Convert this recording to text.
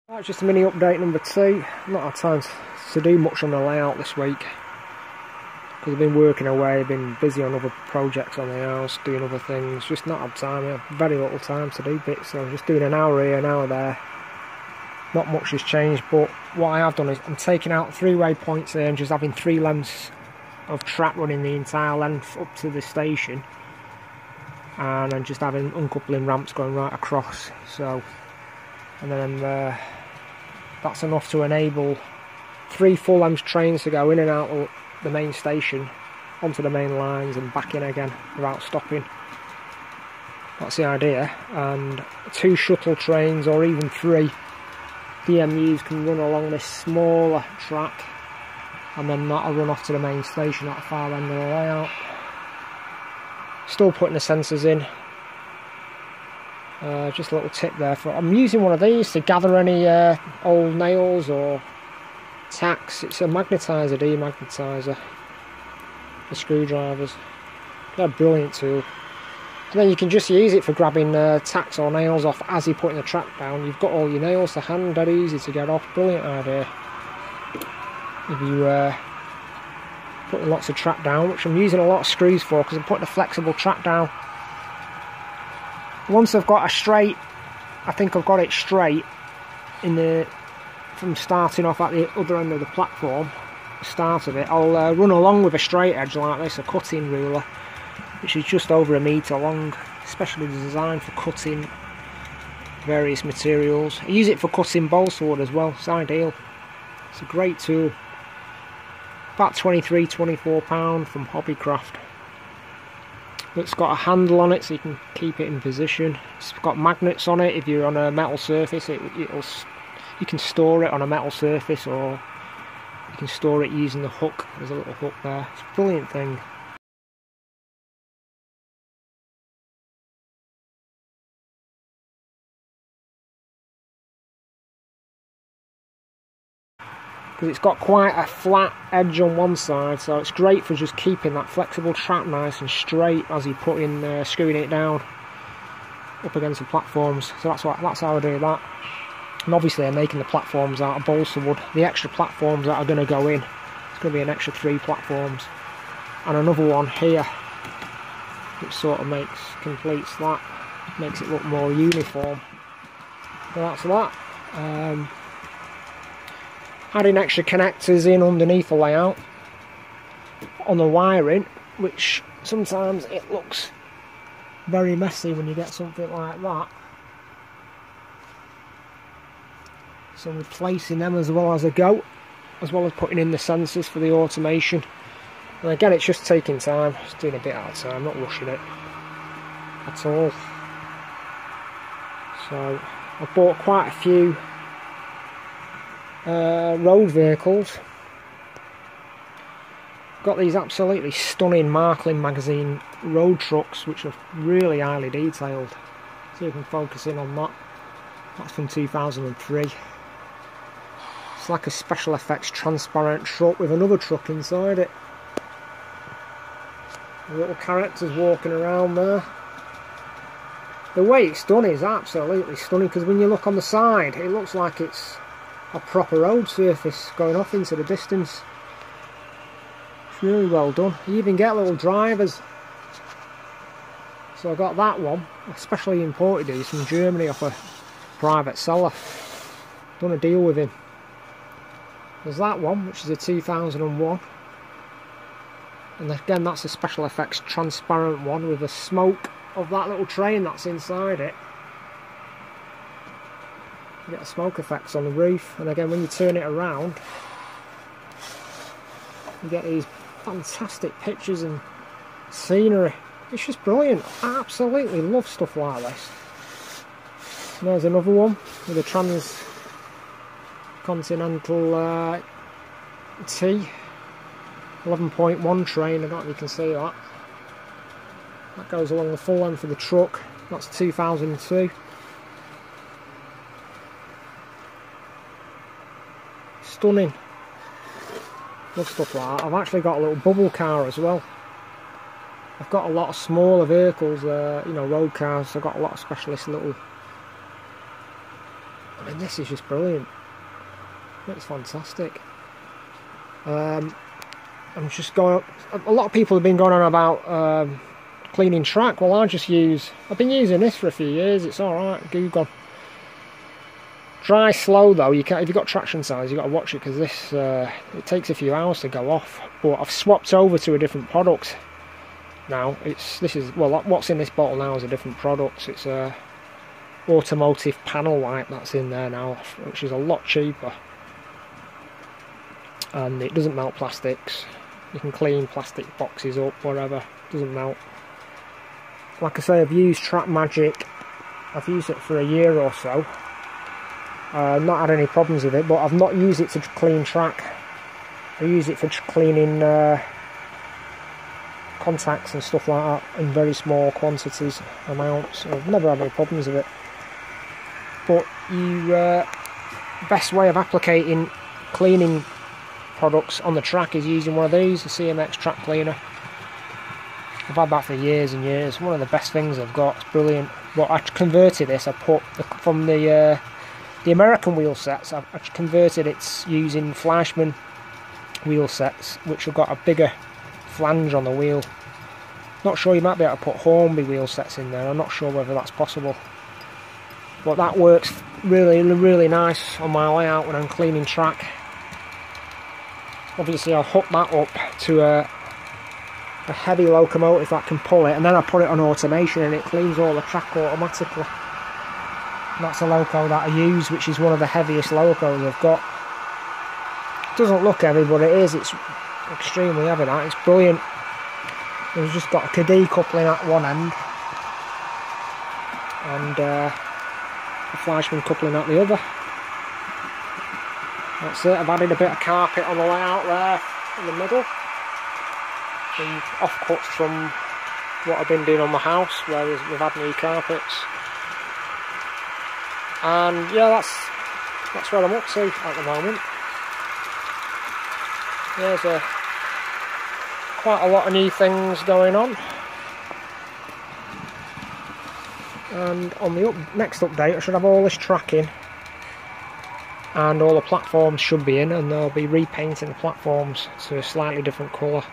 That's just a mini update number 2. Not had time to do much on the layout this week because I've been working away, been busy on other projects on the house, doing other things, just not had time, very little time to do bits, so I'm just doing an hour here, an hour there. Not much has changed, but what I have done is I'm taking out 3 waypoints here and just having 3 lengths of track running the entire length up to the station, and then just having uncoupling ramps going right across, so, and then that's enough to enable 3 full length trains to go in and out of the main station onto the main lines and back in again without stopping. That's the idea. And 2 shuttle trains, or even 3 DMUs, can run along this smaller track, and then that'll run off to the main station at the far end of the layout. Still putting the sensors in. Just a little tip there, I'm using one of these to gather any old nails or tacks. It's a magnetizer, demagnetizer, the screwdrivers. They're a brilliant tool. And then you can just use it for grabbing tacks or nails off as you're putting the track down. You've got all your nails to hand, dead easy to get off. Brilliant idea. If you putting lots of track down, which I'm using a lot of screws for because I'm putting a flexible track down. Once I've got a straight, I think I've got it straight in the, from starting off at the other end of the platform, the start of it, I'll run along with a straight edge like this, a cutting ruler, which is just over 1 metre long, especially designed for cutting various materials. I use it for cutting balsa wood as well, it's ideal. It's a great tool. About £23–24 from Hobbycraft. It's got a handle on it so you can keep it in position. It's got magnets on it. If you're on a metal surface, you can store it on a metal surface, or you can store it using the hook. There's a little hook there. It's a brilliant thing. Because it's got quite a flat edge on one side, so it's great for just keeping that flexible track nice and straight as you put in screwing it down up against the platforms. So that's how I do that. And obviously I'm making the platforms out of balsa wood. The extra platforms that are going to go in, it's going to be an extra 3 platforms, and another one here, which sort of completes that, makes it look more uniform. So that's that. Adding extra connectors in underneath the layout on the wiring, which sometimes it looks very messy when you get something like that. So replacing them as well as I go, as well as putting in the sensors for the automation. And again, it's just taking time, just doing a bit at a time, not rushing it at all. So I bought quite a few road vehicles. Got these absolutely stunning Marklin magazine road trucks, which are really highly detailed. So you can focus in on that. That's from 2003. It's like a special effects transparent truck with another truck inside it. Little characters walking around there. The way it's done is absolutely stunning, because when you look on the side, it looks like it's a proper road surface going off into the distance. It's really well done. You even get little drivers. So I got that one, especially imported these from Germany off a private seller. Done a deal with him. There's that one, which is a 2001. And again, that's a special effects transparent one with the smoke of that little train that's inside it. You get smoke effects on the roof, and again when you turn it around you get these fantastic pictures and scenery. It's just brilliant. I absolutely love stuff like this. And there's another one with a transcontinental T 11.1 train. I don't know if you can see that. That goes along the full length of the truck. That's 2002. Stunning. Love stuff like that. I've actually got a little bubble car as well. I've got a lot of smaller vehicles, you know, road cars. I've got a lot of specialist little And this is just brilliant. It's fantastic. I'm just going. A lot of people have been going on about cleaning track. Well, I've been using this for a few years. It's all right. Google. Dry slow though. You can't. If you've got traction size, you've got to watch it, because this it takes a few hours to go off. But I've swapped over to a different product now. What's in this bottle now is a different product. It's a automotive panel wipe that's in there now, which is a lot cheaper, and it doesn't melt plastics. You can clean plastic boxes up, whatever. It doesn't melt. Like I say, I've used Track Magic. I've used it for a year or so. Not had any problems with it, but I've not used it to clean track. I use it for cleaning contacts and stuff like that in very small quantities, amounts. I've never had any problems with it. But best way of applicating cleaning products on the track is using one of these, the CMX track cleaner. I've had that for years and years. One of the best things I've got. It's brilliant. But I converted this. I put from the American wheel sets. I've converted it using Fleischmann wheel sets, which have got a bigger flange on the wheel. Not sure, you might be able to put Hornby wheel sets in there. I'm not sure whether that's possible. But that works really, really nice on my layout when I'm cleaning track. Obviously I'll hook that up to a heavy locomotive that can pull it, and then I put it on automation and it cleans all the track automatically. And that's a loco that I use, which is one of the heaviest locos I've got. It doesn't look heavy, but it is. It's extremely heavy, that. It's brilliant. It's just got a Cadee coupling at one end and a Fleischmann coupling at the other. That's it. I've added a bit of carpet on the layout there in the middle. Some offcuts from what I've been doing on my house, where we've had new carpets. And yeah, that's what I'm up to at the moment. There's quite a lot of new things going on. And on the next update I should have all this tracking, and all the platforms should be in, and they'll be repainting the platforms to a slightly different colour.